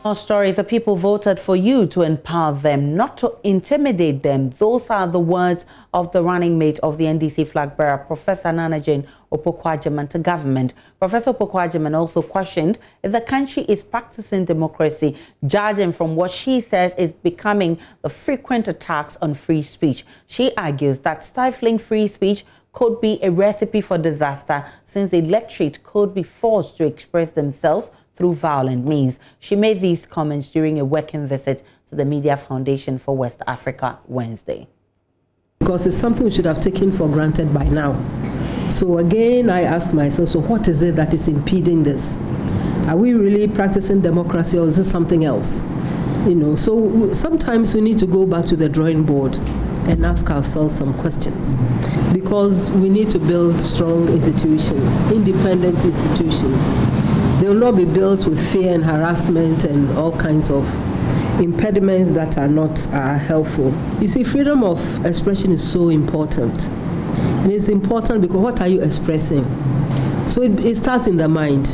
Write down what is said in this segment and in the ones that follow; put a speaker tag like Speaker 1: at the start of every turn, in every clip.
Speaker 1: More stories. The people voted for you to empower them, not to intimidate them. Those are the words of the running mate of the NDC flag bearer, Professor Opoku-Agyemang, to government. Professor Opoku-Agyemang also questioned if the country is practicing democracy, judging from what she says is becoming the frequent attacks on free speech. She argues that stifling free speech could be a recipe for disaster, since the electorate could be forced to express themselves through violent means. She made these comments during a working visit to the Media Foundation for West Africa Wednesday.
Speaker 2: Because it's something we should have taken for granted by now. So again, I ask myself, so what is it that is impeding this? Are we really practicing democracy, or is it something else? So sometimes we need to go back to the drawing board and ask ourselves some questions, because we need to build strong institutions, independent institutions. They will not be built with fear and harassment and all kinds of impediments that are not helpful. You see, freedom of expression is so important. And it's important because what are you expressing? So it starts in the mind.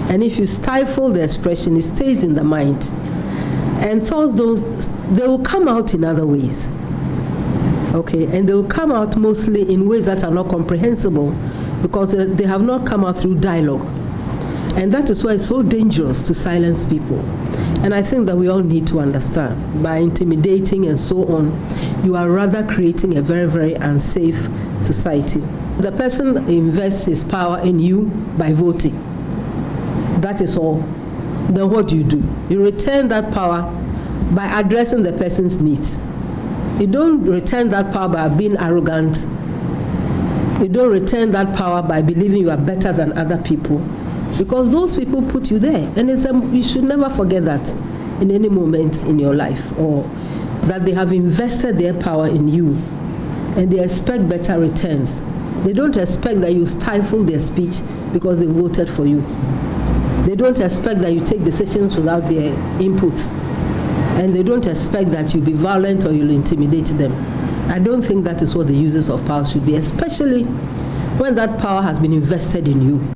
Speaker 2: And if you stifle the expression, it stays in the mind. And thoughts, they will come out in other ways. Okay, and they will come out mostly in ways that are not comprehensible, because they have not come out through dialogue. And that is why it's so dangerous to silence people. And I think that we all need to understand, by intimidating and so on, you are rather creating a very, very unsafe society. The person invests his power in you by voting. That is all. Then what do? You return that power by addressing the person's needs. You don't return that power by being arrogant. You don't return that power by believing you are better than other people. Because those people put you there. And you should never forget that in any moment in your life, or that they have invested their power in you and they expect better returns. They don't expect that you stifle their speech because they voted for you. They don't expect that you take decisions without their inputs. And they don't expect that you'll be violent or you'll intimidate them. I don't think that is what the uses of power should be, especially when that power has been invested in you.